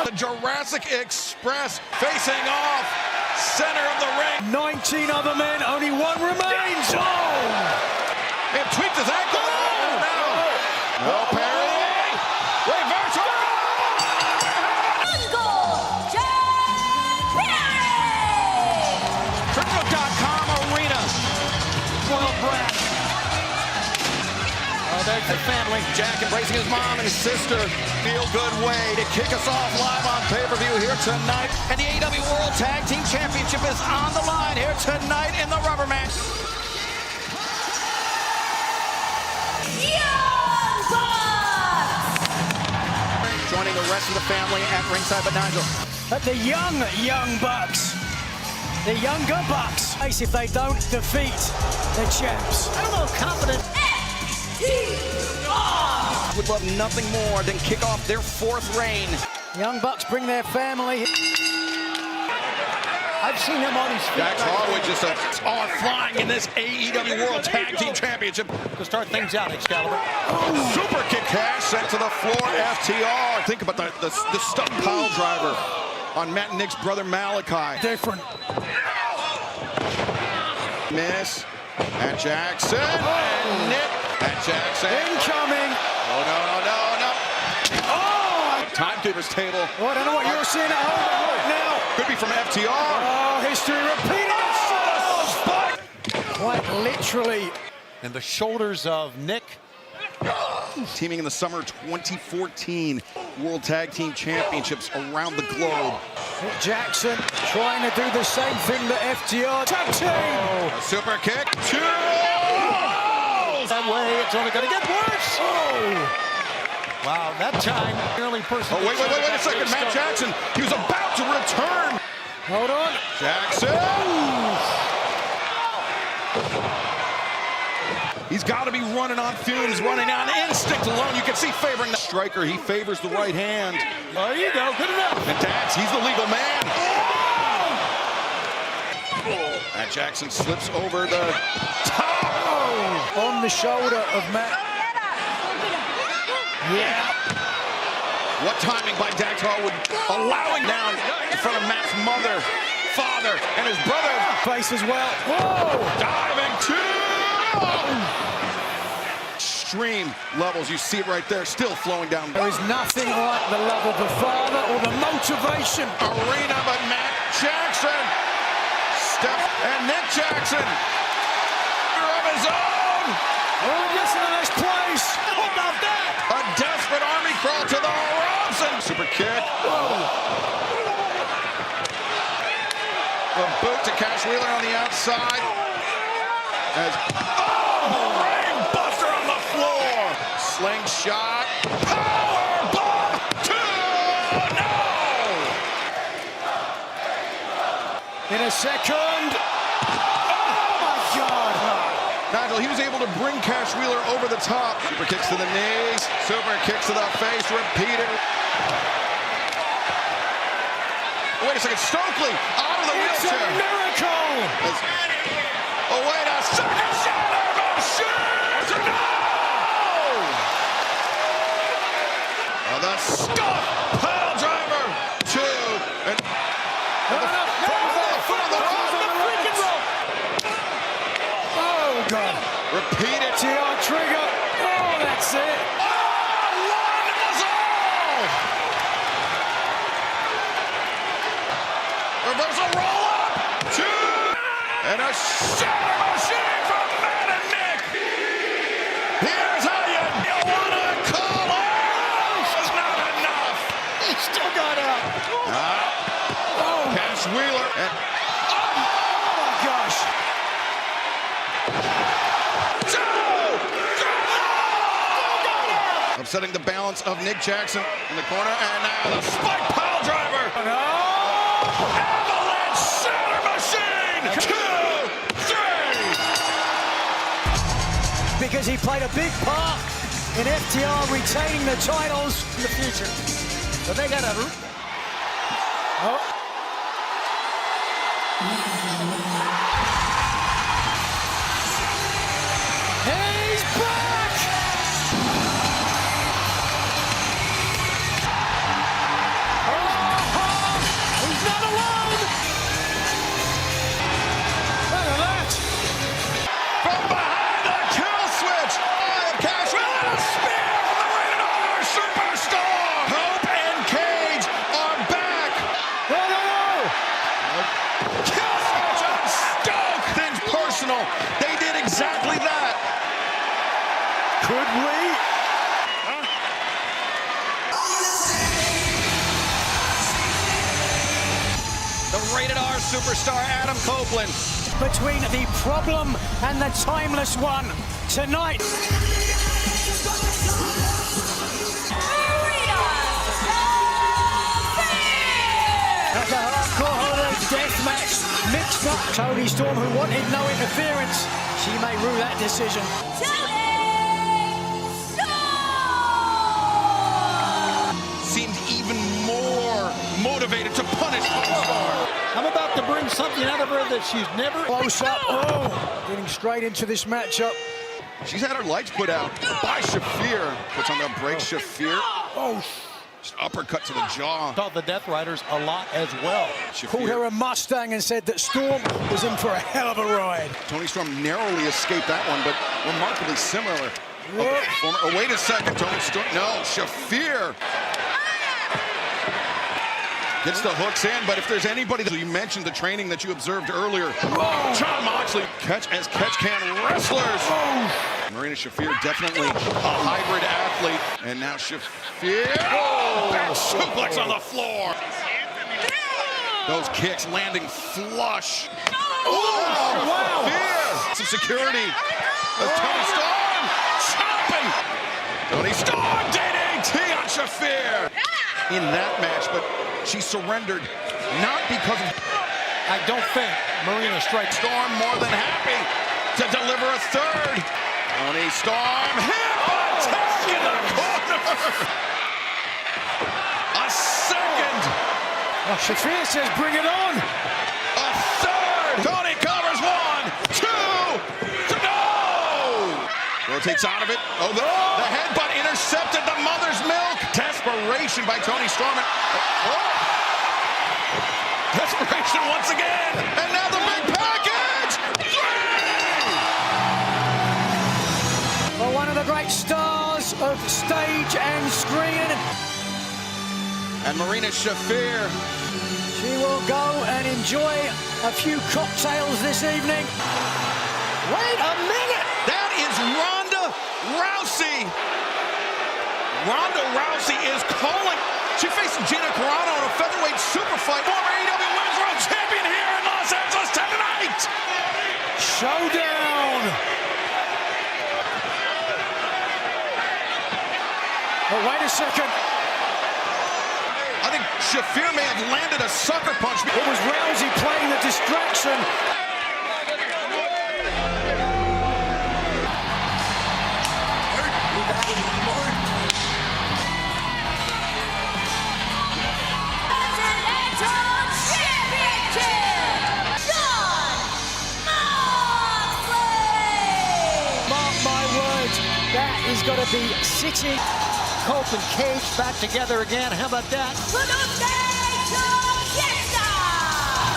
The Jurassic Express facing off center of the ring. 19 other men, only one remains. Oh! It tweaked his ankle. No parry. Reversal. Crypto.com arena. Spoiled brat. Oh, there's the family. Jack embracing his mom and his sister. Feel-good way to kick us off live on pay-per-view here tonight. And the AEW World Tag Team Championship is on the line here tonight in the rubber match. Joining the rest of the family at ringside, but Nigel. But the young Bucks. The younger Bucks. If they don't defeat the champs. I don't know, confident. Would love nothing more than kick off their fourth reign. Young Bucks bring their family. I've seen him on his feet. Dax Harwood just are flying in this AEW World Tag Team Championship. To start things out, Excalibur. Super kick cash sent to the floor, FTR. Think about the stuck pile driver on Matt and Nick's brother Malachi. Different. Miss at Jackson. And Nick at Jackson. Incoming. No. Oh! Timekeeper's table. Oh, I don't know what you're seeing at home right now. Could be from FTR. Oh, history repeating itself. Quite literally. And the shoulders of Nick. Teaming in the summer 2014 World Tag Team Championships around the globe. Nick Jackson trying to do the same thing that FTR tag team. A super kick. Two. That way, it's only going to get worse. Oh. Wow, that time, nearly person. Oh, wait a second. Matt Jackson, he was about to return. Hold on. Jackson. He's got to be running on fumes, running on instinct alone. You can see favoring the striker. He favors the right hand. There you go, good enough. And Dax, he's the legal man. Matt Jackson slips over the top. On the shoulder of Matt. Yeah. What timing by Dax Harwood, allowing down in front of Matt's mother, father, and his brother. Face as well. Whoa! Diving two. Extreme levels, you see it right there, still flowing down. There is nothing like the love of the father or the motivation. Marina, but Matt Jackson. And Nick Jackson. Of his own. Oh, listen to this place. How about that? A desperate army crawl to the Robson. Super kick. The boot to Cash Wheeler on the outside. Brain buster on the floor. Slingshot. Power bomb. No. In a second. Oh my God. Nigel, he was able to bring Cash Wheeler over the top. Super kicks to the knees, super kicks to the face, repeated. Wait a second, Stokely out of the wheelchair. It's a miracle. Oh, wait a second, shoulder motion. No! Oh, the stuff pile driver. Two. And God. Repeat it. TR trigger. Oh, that's it. Oh, one is all. Reversal roll up. Two. And a shatter machine from Matt and Nick. Here's how you want to call it. It's not enough. He still got out. Cash Wheeler. And oh my gosh. Upsetting the balance of Nick Jackson in the corner, and now the spike pile driver. No! Avalanche shatter machine. 2, 3. Because he played a big part in FTR retaining the titles in the future. But they got a. Oh. He's back! Oh! rated R superstar Adam Copeland. Between the problem and the timeless one tonight. That's a hardcore holiday death match mixed up. Toni Storm, who wanted no interference, she may rue that decision. Seemed even more motivated to punish Toni Storm. I'm about to bring something out of her that she's never... Close up. Oh, getting straight into this matchup. She's had her lights put out by Shafir. Puts on the break, Shafir. Oh, just uppercut to the jaw. Taught the Death Riders a lot as well. Called her a Mustang and said that Storm was in for a hell of a ride. Toni Storm narrowly escaped that one, but remarkably similar. Oh, wait a second, Toni Storm. No, Shafir. Gets the hooks in, but if there's anybody that you mentioned the training that you observed earlier, John Moxley, catch can wrestlers. Marina Shafir, definitely a hybrid athlete. And now Shafir, suplex on the floor. Those kicks landing flush. Wow. Shafir, some security. Toni Storm, chopping. Toni Storm, DDT on Shafir. In that match, but she surrendered, not because of... I don't think Marina strikes. Storm more than happy to deliver a third. Toni Storm, hip attack in the corner. A second. Oh, Shafir says, bring it on. A third. Toni covers 1, 2, no. Rotates out of it. Oh, the headbutt intercepted the mother's milk. Desperation by Toni Storm. Desperation once again. And now the big package. Well, one of the great stars of stage and screen. And Marina Shafir. She will go and enjoy a few cocktails this evening. Wait a minute. That is Ronda Rousey. Ronda Rousey is calling. She faces Gina Carano in a featherweight super fight. Former AEW Women's World Champion here in Los Angeles tonight. Showdown. Oh, wait a second. I think Shafir may have landed a sucker punch. It was Rousey playing the distraction. He's got to be sitting. Copeland and Cage back together again. How about that?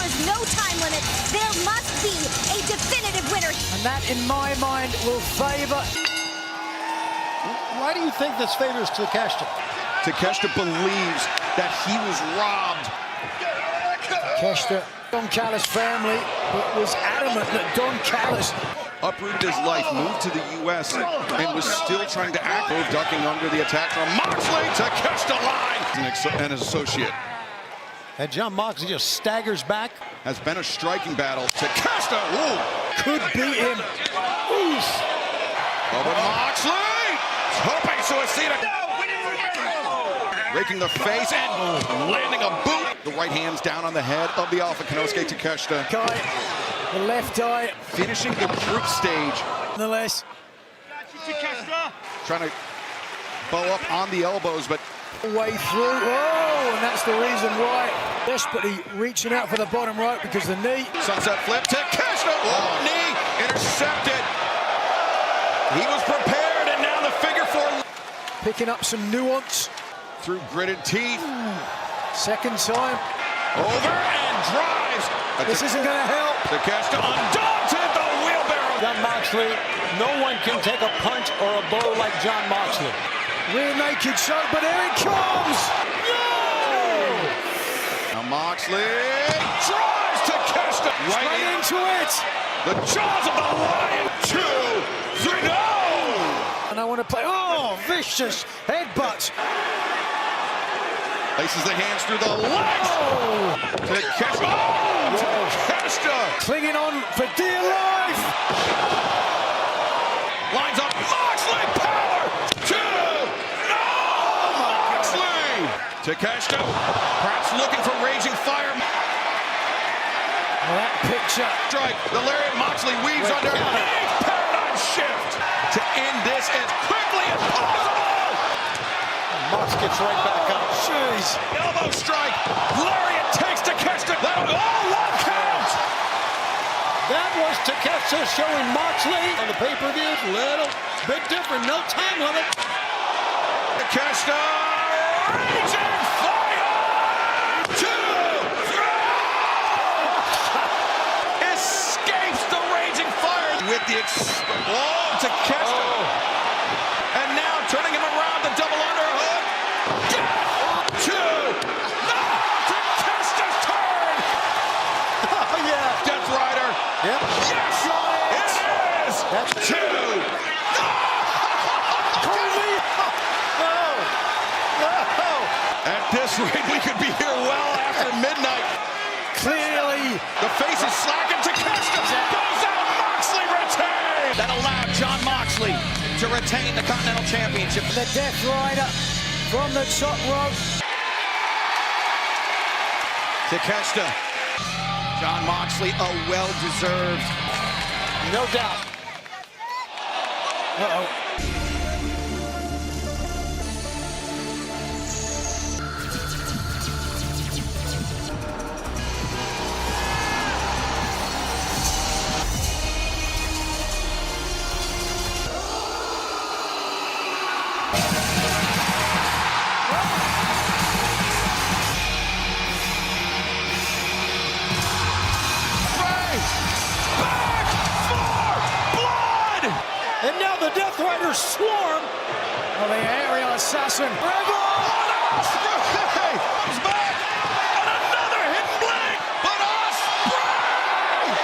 There's no time limit. There must be a definitive winner. And that, in my mind, will favor. Why do you think this favors Takeshita? Takeshita believes that he was robbed. Takeshita, Don Callis family, but was adamant that Don Callis uprooted his life, moved to the U.S., and was still trying to act, ducking under the attack from Moxley. Takeshita line and his associate. And John Moxley just staggers back. Has been a striking battle. Takeshita, could beat him. Over Moxley, hoping suicida. Raking the face and landing a boot. The right hand's down on the head of the Alpha Konosuke Takeshita. The left eye. Finishing the group stage. Nonetheless. Trying to bow up on the elbows, but way through. Oh, and that's the reason why. Desperately reaching out for the bottom right because the knee. Sunset flip. Takeshita. Oh, knee intercepted. He was prepared, and now the figure four. Picking up some nuance. Through gritted teeth. Second time. Over and drives. This isn't going to help. Takeshita undaunted, the wheelbarrow. John Moxley, no one can take a punch or a blow like John Moxley. Rear naked choke, but here it comes. No! Now Moxley drives Takeshita Straight into it. The jaws of the lion. 2, 3, no! And I want to play. Oh, vicious headbutt. Places the hands through the legs. Takeshita. clinging on for dear life. Lines up Moxley, power! 2! No! Moxley! Takeshita, perhaps looking for raging fire. Well, that picture. Strike, the lariat Moxley weaves under a paradigm shift to end this as quickly as possible. Mox gets right back up. Jeez. Elbow strike, lariat takes Takeshita. That'll go, one count! That was Takeshita showing Moxley on the pay-per-view. Little bit different, no time limit. Takeshita, raging fire! 2, 3! Escapes the raging fire with the Takeshita. Oh. And now turning him around, the double underhook. 2! No! Takeshita's turn! Oh, yeah. Death Rider. Yep. Yes! It is! That's 2! At this rate, we could be here well after midnight. Clearly. The face is slacking. Takeshita goes out. Moxley retains. That allowed Jon Moxley to retain the Continental Championship. The Death Rider from the top rope. Takeshita. Jon Moxley, a well-deserved. No doubt. Uh-oh. And now the Death Riders swarm. Oh, the aerial assassin. Ospreay comes back and another hidden blade, but Ospreay,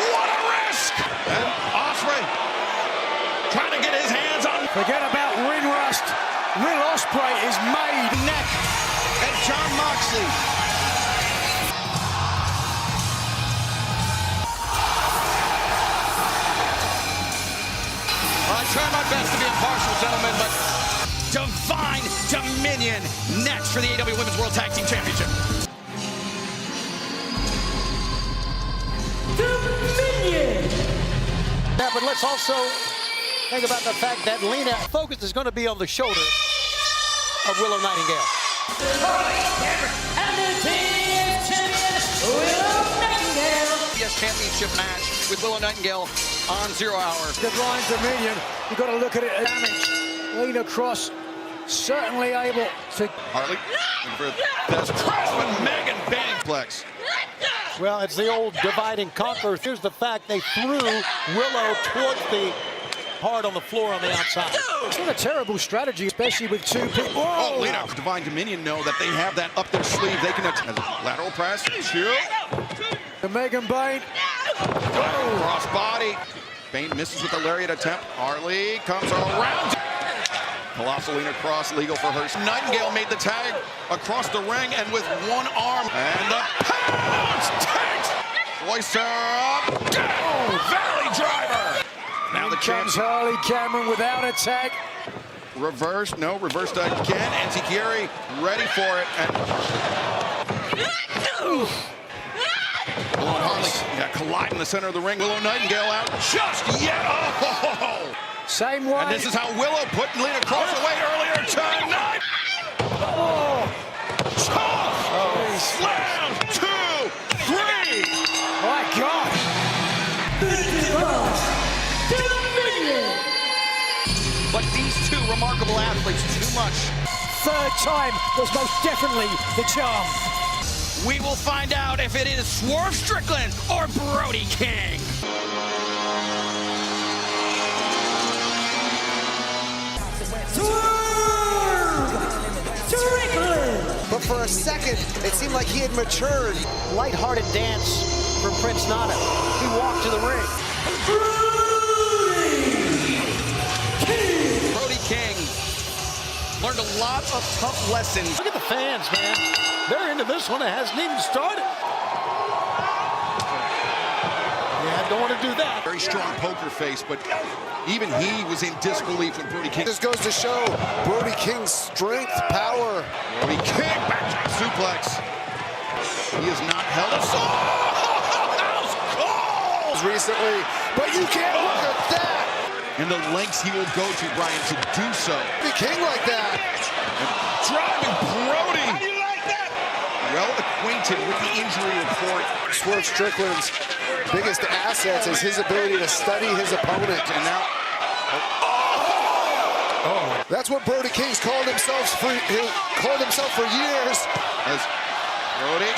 what a risk! And Ospreay trying to get his hands on. Forget about ring rust. Will Ospreay is made. Neck and Jon Moxley. I try my best to be impartial, gentlemen, but Divine Dominion next for the AEW Women's World Tag Team Championship. Dominion! Yeah, but let's also think about the fact that Lena focus is going to be on the shoulder of Willow Nightingale. And the TNT champion, Willow Nightingale. Yes, championship match with Willow Nightingale on 0 Hour. Divine Dominion, you've got to look at it as damage. Lena Cross certainly able to. Harley, that's Craftsman, Megan Banplex. Well, it's the old divide and conquer. Here's the fact they threw Willow towards the hard on the floor on the outside. It's not a terrible strategy, especially with two people. Oh, Lena, Divine Dominion know that they have that up their sleeve. They can lateral press, chill. The Megan Bain. Cross body. Bain misses with the lariat attempt. Harley comes around. Colossal Lena Cross, legal for her. Nightingale made the tag across the ring and with one arm. And the pounce takes. Hoists her up. Valley driver. Now the Comes champion. Harley Cameron without a tag. Reversed, no, reversed again. Anti-Giri ready for it. And Willow and Harley collide in the center of the ring. Willow Nightingale out just yet. Oh! Same way. And this is how Willow put Lena Cross away earlier tonight. Oh, Slam, 2, 3. my God. But these two remarkable athletes, too much. Third time was most definitely the charm. We will find out if it is Swerve Strickland or Brody King. But for a second, it seemed like he had matured. Light-hearted dance from Prince Nana. He walked to the ring. Brody King learned a lot of tough lessons. Look at the fans, man. They're into this one. It hasn't even started. don't want to do that. Very strong poker face, but even he was in disbelief when Brody King. This goes to show Brody King's strength, power. Brody King back suplex. He is not held. House calls Recently, but you can't look at that. And the lengths he will go to, Brian, to do so. Brody King like that. And driving Brody. How do you like that? Well acquainted with the injury report. Swerve Strickland's biggest assets is his ability to study his opponent. And now, That's what Brody King's called himself for years. as Brody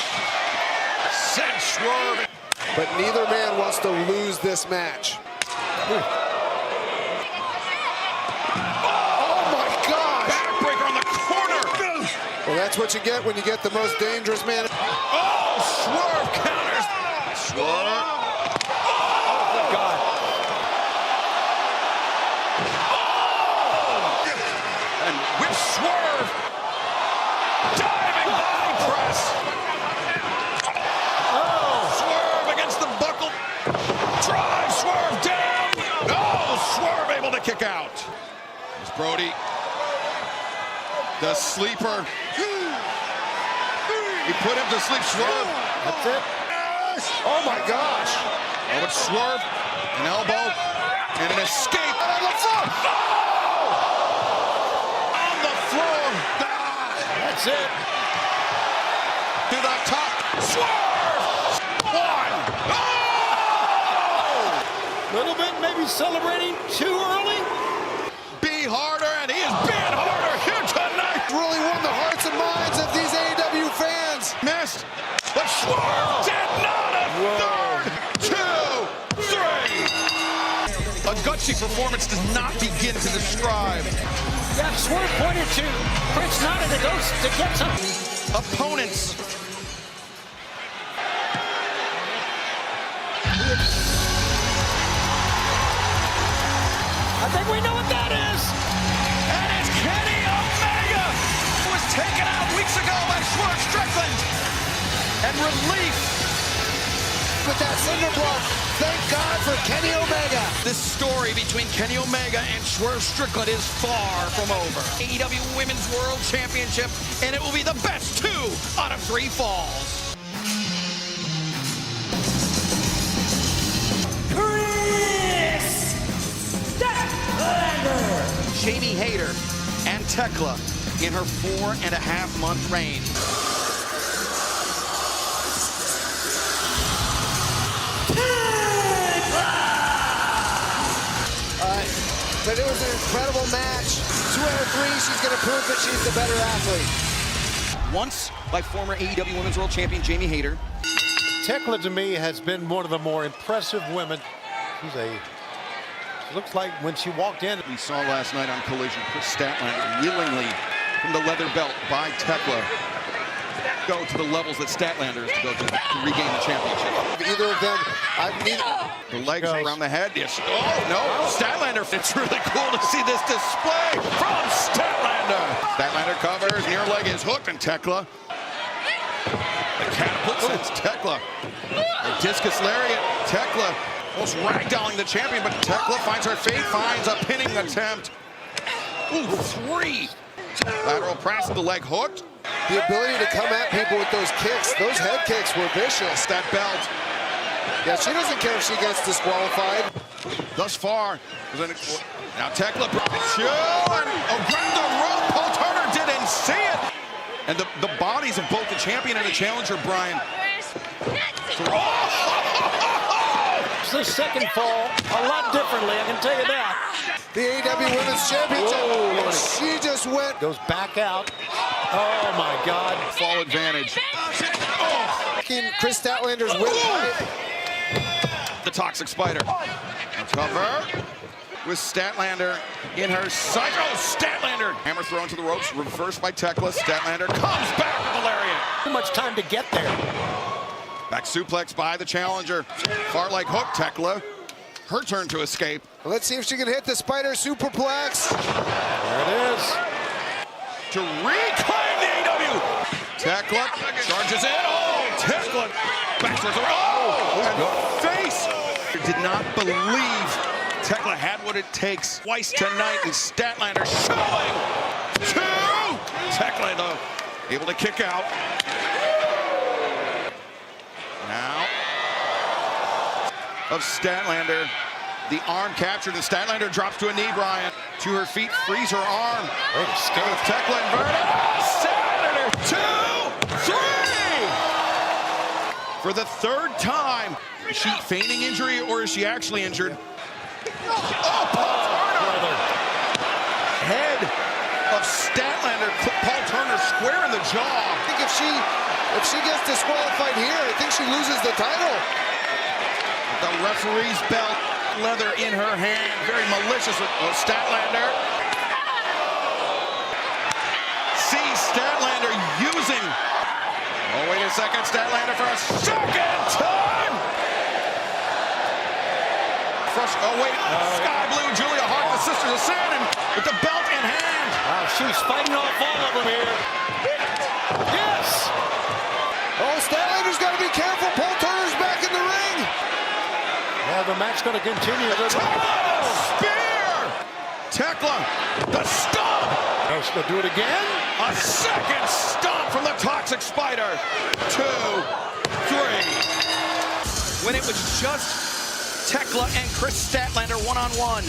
sends Swerve. But neither man wants to lose this match. Oh my gosh! Backbreaker on the corner. Well, that's what you get when you get the most dangerous man. Oh, Swerve counters. Swerve. Oh, God. And with Swerve. Diving body press. Oh, Swerve against the buckle. Drive Swerve down. Oh, Swerve able to kick out. It's Brody. The sleeper. He put him to sleep, Swerve. That's it. Oh my gosh! Oh, it's Swerve. An elbow. And an escape. On the floor! On the floor. That's it. To the top. Swerve. One. Oh! Little bit maybe celebrating too early. Be harder, and he is being harder here tonight. Really won the hearts and minds of these AEW fans. Missed, but Swerve did not. A third, 2, 3. A gutsy performance does not begin to describe. Yeah, Swerve pointed to Prince Nana to go to get something. Opponents. I think we know what that is. And it's Kenny Omega, who was taken out weeks ago by Swerve Strickland. And relief. With that cinder block, thank God for Kenny Omega. This story between Kenny Omega and Swerve Strickland is far from over. AEW Women's World Championship, and it will be the best 2 out of 3 falls. Jamie Hayter and Thekla in her 4.5-month reign. But it was an incredible match. 2 out of 3, she's going to prove that she's the better athlete. Once by former AEW Women's World Champion Jamie Hayter. Thekla to me has been one of the more impressive women. She looks like when she walked in. We saw last night on Collision, Chris Statlander willingly from the leather belt by Thekla go to the levels that Statlander is to go to regain the championship. Either of them, The legs around the head. Yes. Oh, no. Statlander. It's really cool to see this display from Statlander. Statlander covers. Near leg is hooked, and Thekla. The catapult sends Thekla. A discus lariat. Thekla almost ragdolling the champion, but Thekla finds her feet, finds a pinning attempt. Ooh, 3. Lateral press, the leg hooked. the ability to come at people with those kicks, those head kicks were vicious. That belt. Yeah, she doesn't care if she gets disqualified. Thus far, now Thekla, and grab the rope. Paul Turner didn't see it. And the bodies of both the champion and the challenger, Brian. It's the second fall a lot differently, I can tell you that. The AEW Women's Championship. Whoa. She just went. Goes back out. Oh, my God. Fall advantage. Chris Statlander's win. The Toxic Spider. A cover with Statlander in her sight. Oh, Statlander. Hammer thrown to the ropes, reversed by Thekla. Statlander comes back with the lariat. Too much time to get there. Back suplex by the challenger. Far leg hook, Thekla. Her turn to escape. Let's see if she can hit the spider superplex. There it is. To reclaim the AEW. Thekla charges in. Oh, Thekla back towards the and face. believe Thekla had what it takes twice tonight, and Statlander showing two. Thekla, though, able to kick out. Now, of Statlander. The arm captured, and Statlander drops to a knee, Brian. To her feet, frees her arm. Thekla inverted. Statlander, 2, 3! For the third time. Is she feigning injury, or is she actually injured? Oh, Paul Turner! Head of Statlander, Paul Turner square in the jaw. I think if she gets disqualified here, I think she loses the title. The referee's belt, leather in her hand, very malicious with Statlander. See Statlander using. Oh, wait a second, Statlander for a second time. Oh, wait, Sky Blue, Julia Hart, the Sisters of Sin, and with the belt in hand. Wow, she's fighting off all of them here. Yes! Oh, Statlander's got to be careful. Paul Turner's back in the ring. Yeah, the match going to continue. Spear! Thekla, the stomp! She's going to do it again. A second stomp from the Toxic Spider. 2, 3. When it was just Thekla and Chris Statlander one-on-one.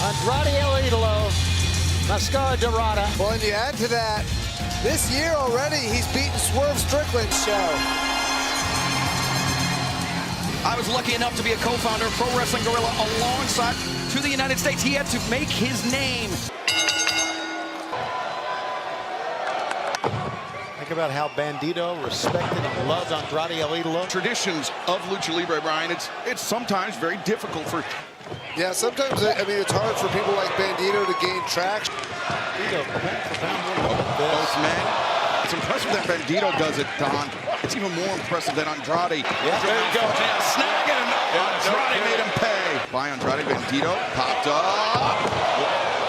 Andrade El Idolo, Mascara Dorada. Well, and you add to that, this year already, he's beaten Swerve Strickland's show. I was lucky enough to be a co-founder of Pro Wrestling Guerrilla alongside to the United States. He had to make his name. Think about how Bandido respected and loved Andrade El Idolo. Traditions of Lucha Libre, Brian, it's sometimes very difficult for... Yeah, sometimes, I mean, it's hard for people like Bandido to gain traction. Both men. It's impressive that Bandido does it, Don. It's even more impressive than Andrade. Yeah, there you go. Snag it, and Andrade made him pay. By Andrade, Bandido popped up.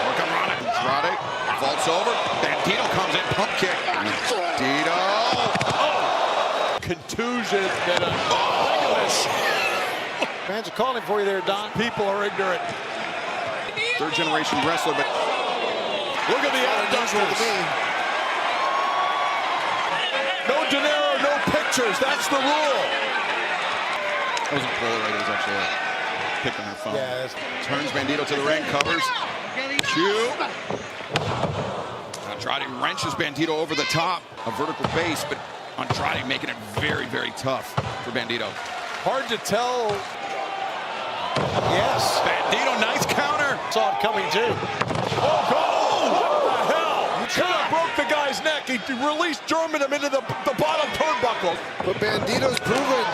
Work on Ronda. Andrade vaults over. Bandido comes in, pump kick. Bandido. Oh. Contusion. Fans are calling for you there, Don. People are ignorant. Third generation wrestler, but look at the abductors. No dinero, no pictures. That's the rule. That wasn't Polaroid. It was actually a pick on her phone. Yeah, turns Bandido to the ring, covers. Cue. Andrade wrenches Bandido over the top. A vertical base, but Andrade making it very, very tough for Bandido. Hard to tell. Yes. Bandido, nice counter. Saw it coming too. Oh, God. What the hell? You could have broke the guy's neck. He released German him into the bottom turnbuckle. But Bandido's proven,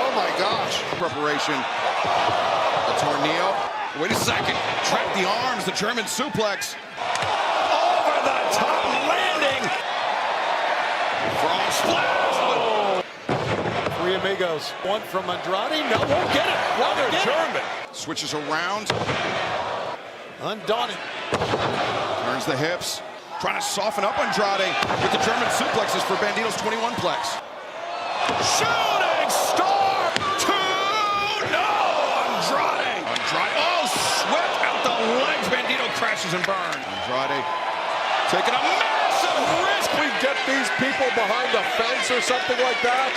oh my gosh. Preparation. A tornado. Wait a second. Track the arms, the German suplex. Over the top landing. Frog splash. Three amigos. One from Andrade. No, won't get it. Another German. Switches around. Undaunted. Turns the hips. Trying to soften up Andrade with the German suplexes for Bandido's 21-plex. Shooting star. 2. No. Andrade. Oh, swept out the legs. Bandido crashes and burns. Andrade taking a massive risk. We get these people behind the fence or something like that.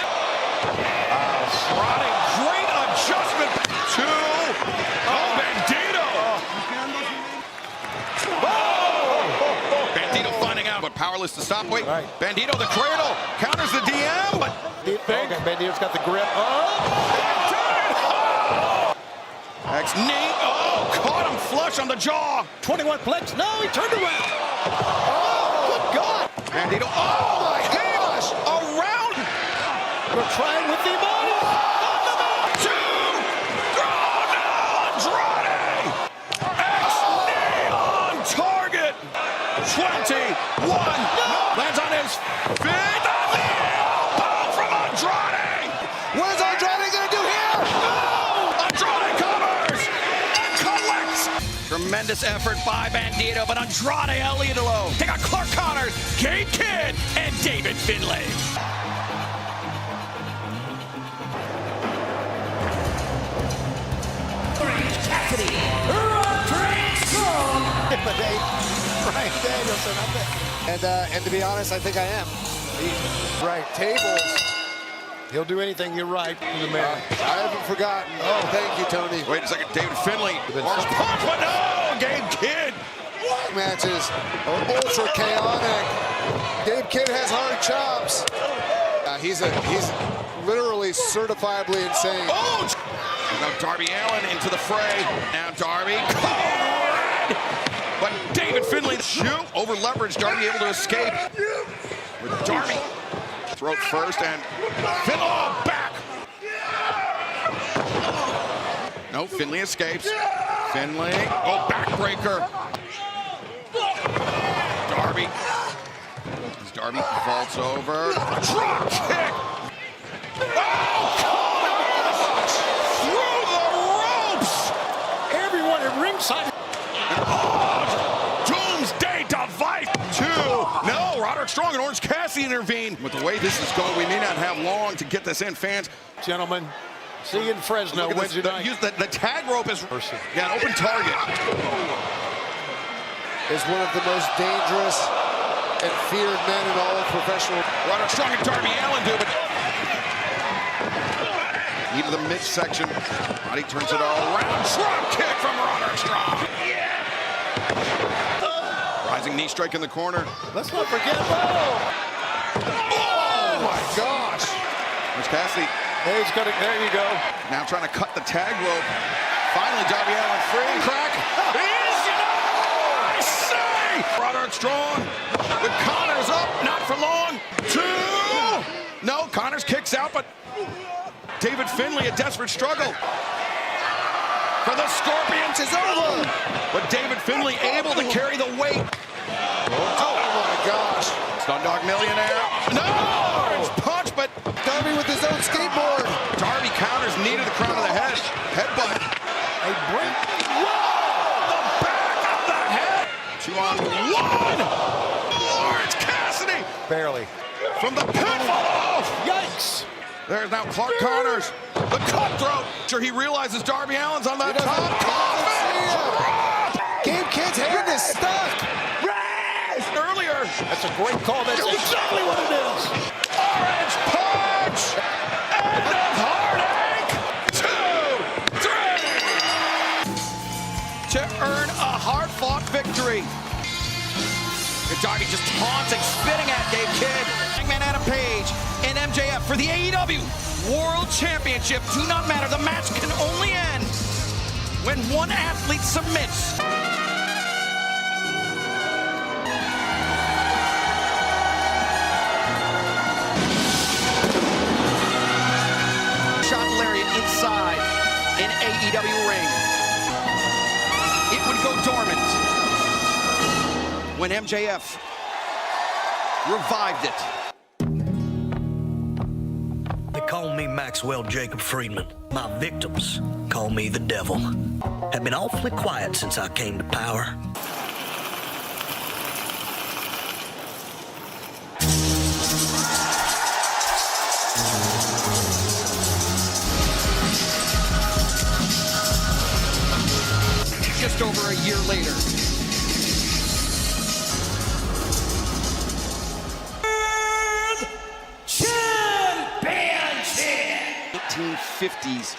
Andrade, great adjustment. 2. Oh, Bandido. Bandido finding out, but powerless to stop. Wait, right. Bandido, the cradle, counters the DM, but... Bandido's got the grip. Knee, caught him flush on the jaw. 21 plex. No, he turned around. Oh, good God. Bandido, oh my gosh, around. We're trying with the body. 2. Oh, no, Andrade. X-knee on target. 21. Lands on his feet. The knee elbow from Andrade. Where's Andrade gonna do here? Andrade covers and collects. Tremendous effort by Bandido, but Andrade El Idolo. They got Clark Connors, Gabe Kidd, and David Finlay. Danielson. And to be honest, I think I am. Right, tables. He'll do anything. You're right. The man. I haven't forgotten. Oh, thank you, Tony. Wait a second, David Finlay. Orange punch, but no! Gabe Kidd. Matches are ultra chaotic. Gabe Kidd has hard chops. He's literally certifiably insane. Oh! Now Darby Allin into the fray. Now Darby. But David Finlay, shoot, over leverage. Darby able to escape. With Darby. Throat first and Finlay, oh, back. No, Finlay escapes. Finlay, oh, backbreaker. Darby. As Darby vaults over. Drop kick. Oh, gosh! Through the ropes. Everyone at ringside. Oh, doomsday device. 2. No, Roderick Strong and Orange Cassidy intervene. With the way this is going, we may not have long to get this in, fans. Gentlemen, see you in Fresno Wednesday night. The tag rope is an open target. Is one of the most dangerous and feared men in all of professional. Roderick Strong and Darby Allin do, but knee to the midsection. Body turns it all around. Drop kick from Roderick Strong. Rising knee strike in the corner. Let's not forget. Oh my gosh! There's Cassidy. There you go. Now trying to cut the tag rope. Finally, Darby Allin free. Crack. I say! Roderick Strong with Connors up, not for long. 2. No, Connors kicks out, but David Finlay, a desperate struggle. For the Scorpions is over. But David Finlay able to carry the weight. Oh my gosh. Stundog Millionaire. No! Orange punch, but Darby with his own skateboard. Darby counters, knee to the crown of the head. Headbutt. A break. Whoa! The back of the head. 2 on 1. Orange Cassidy. Barely. From the pinfall. Yikes. There's now Clark Connors. The cutthroat. Sure, he realizes Darby Allin's on that top. Gabe Kidd's hand is stuck. Earlier. That's a great call. That's exactly what it is. Orange punch. End of heartache. 2, 3. To earn a hard-fought victory. Darby just taunting, spitting at Gabe Kidd. Hangman Adam Page and MJF for the AEW World Championship do not matter. The match can only end when one athlete submits. Shot lariat inside an AEW ring. It would go dormant when MJF revived it. They call me Maxwell Jacob Friedman. My victims call me the devil. Have been awfully quiet since I came to power. Just over a year later. Championship! 1850s.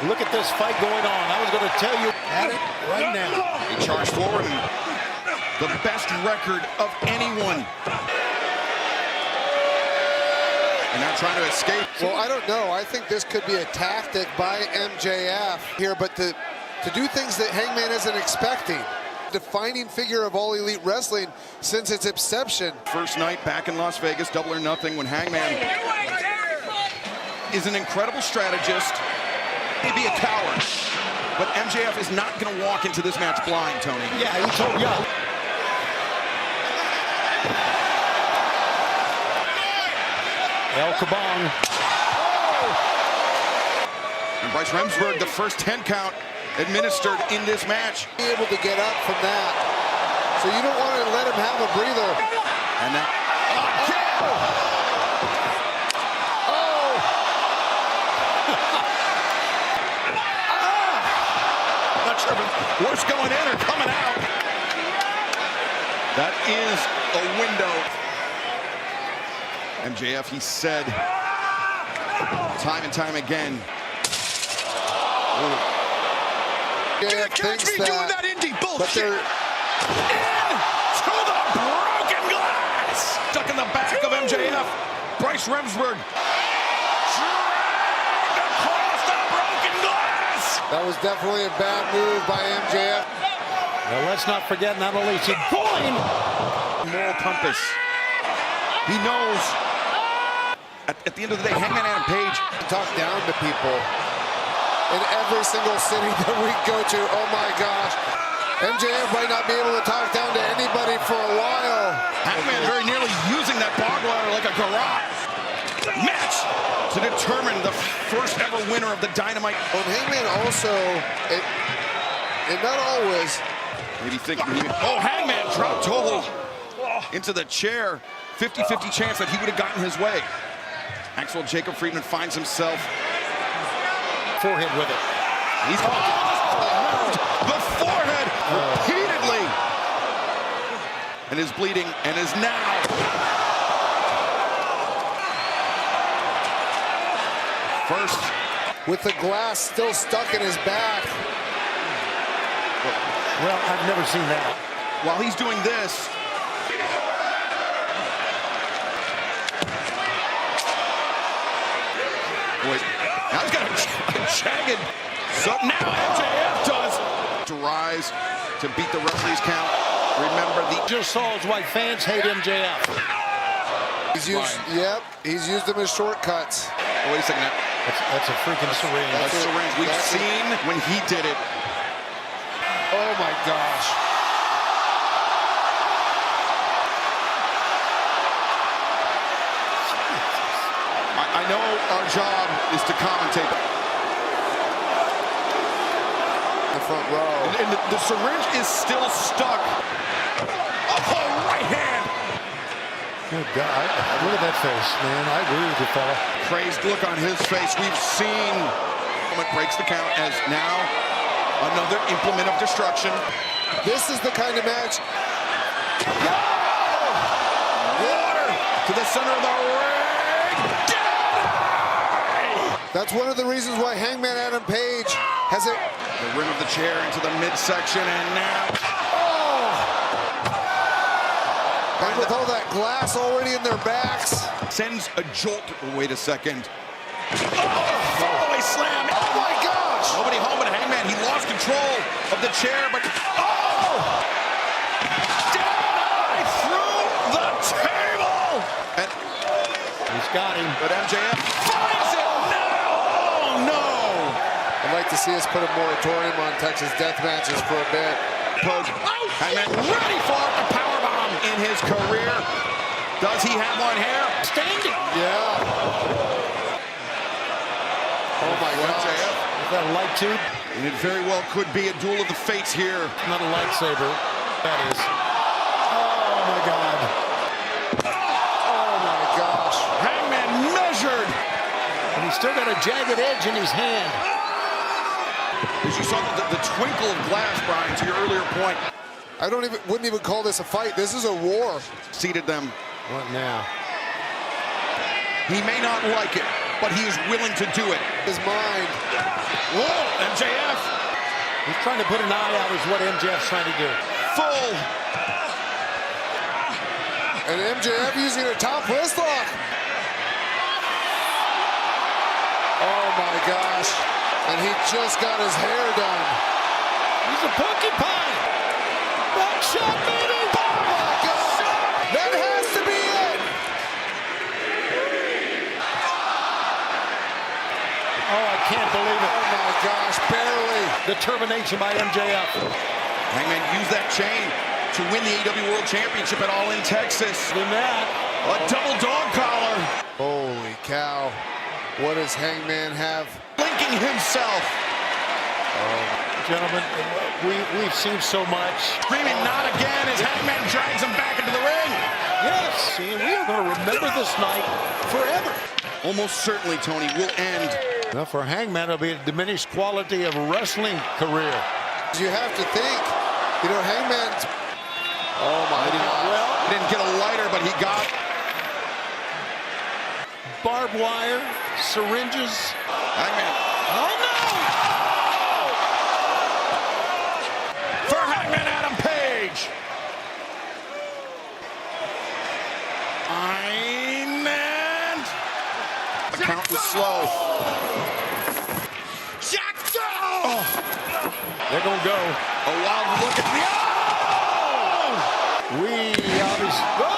Look at this fight going on. I was going to tell you at it right now. He charged forward and the best record of anyone. And now trying to escape. Well, I don't know. I think this could be a tactic by MJF here, but to do things that Hangman isn't expecting. Defining figure of All Elite Wrestling since its inception. First night back in Las Vegas, Double or Nothing, when Hangman is an incredible strategist. He'd be a coward. But MJF is not going to walk into this match blind, Tony. Yeah, he told you. El Kabong. And Bryce Remsburg, the first 10 count administered in this match. Be able to get up from that. So you don't want to let him have a breather. And now, not sure if it's worse going in or coming out. That is a window. MJF, he said time and time again. MJF Catch thinks me doing that indie but bullshit. they're Into the broken glass. Stuck in the back of MJF. Bryce Remsburg. Dragged across the broken glass. that was definitely a bad move by MJF. Well, let's not forget, not only is he pulling, Moral compass. He knows. At the end of the day, Hangman Adam Page Talk down to people in every single city that we go to. Oh my gosh. MJF might not be able to talk down to anybody for a while. Hangman very nearly using that barbed wire like a garrote. Match to determine the first ever winner of the Dynamite. Well, Hangman also, and not always, Maybe thinking, oh, Hangman dropped Toho into the chair. 50-50 chance that he would have gotten his way. Actual Jacob Friedman finds himself. forehead with it. He's the forehead repeatedly. And is bleeding and is now. First. with the glass still stuck in his back. Well, I've never seen that. While he's doing this. Wait, now he's got a jagged. So now MJF does to rise to beat the referee's count. Remember the Just saw is why fans hate MJF. He's used, yep, he's used them as shortcuts. Oh, wait a second. That's a freaking syringe. That's syringe. We've seen when he did it. Oh my gosh. I know our job is to commentate. The front row. And the syringe is still stuck. Oh, right hand. Good God. Look at that face, man. I agree with you, fella. Crazed look on his face. We've seen. Moment breaks the count as now another implement of destruction. This is the kind of match. Water to the center of the ring. That's one of the reasons why Hangman Adam Page has it. The rim of the chair into the midsection, and now. And with all that glass already in their backs. Sends a jolt. Wait a second. Fallaway slam. Oh my gosh! Nobody home but Hangman. He lost control of the chair, but down through the table. And He's got him. but MJF finds it now. Oh no! I'd like to see us put a moratorium on Texas death matches for a bit. Poke. Hangman ready for the powerbomb in his career. Does he have one here? Standing. Yeah. Oh my gosh. Is that a light tube? And it very well could be a duel of the fates here. Not a lightsaber. That is. Oh my God. Oh my gosh. Hangman measured. And he's still got a jagged edge in his hand. As you saw the twinkle of glass, Brian, to your earlier point. I wouldn't even call this a fight. This is a war. Seated them. What now? He may not like it, but he is willing to do it. His mind. Whoa, MJF. He's trying to put an eye out is what MJF's trying to do. Full. And MJF using a top wrist lock. Oh my gosh. And he just got his hair done. He's a porcupine. Back shot, baby. Oh my gosh. That has to be it. Oh, I can't believe it. Oh my gosh, barely. Determination by MJF. Hangman used that chain to win the AEW World Championship at All In Texas. Than that. A double dog collar. Holy cow. What does Hangman have? Linking himself. Gentlemen, we've seen so much. Screaming not again as Hangman drags him back into the ring. Yes, see, we are going to remember this night forever. Almost certainly, Tony, will end. Well, for Hangman, it'll be a diminished quality of wrestling career. You have to think, you know, Hangman Oh my God. Didn't get a lighter, but he got Barbed wire, syringes. Hangman. Oh no! For Hangman Adam Page. Hangman. The count was slow. Oh. They're gonna go. A wild look at the We obviously go.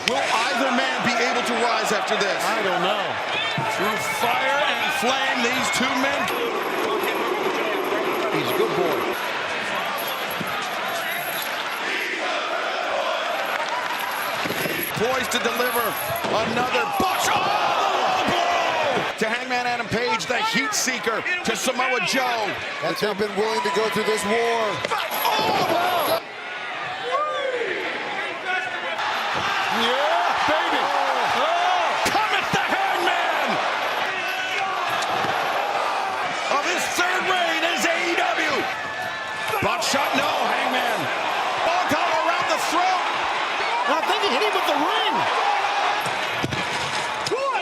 Will either man be able to rise after this? I don't know. Through fire and flame, these two men. He's a good boy. Poised to deliver another push. Oh, the low blow to Hangman Adam Page, the heat seeker, to Samoa Joe. That's him been willing to go through this war. Oh, Yeah, baby. cometh the Hangman of his third reign as AEW. Buckshot, no, Hangman. Ball collar around the throat. I think he hit him with the ring.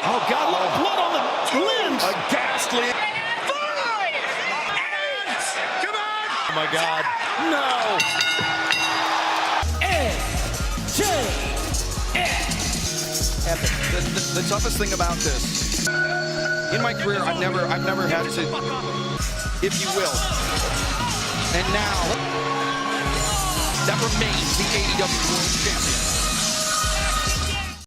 Oh God, a lot of blood on the limbs. A ghastly. Oh my God. No. The toughest thing about this, in my career, I've never had to, if you will, and now that remains the AEW World Champion.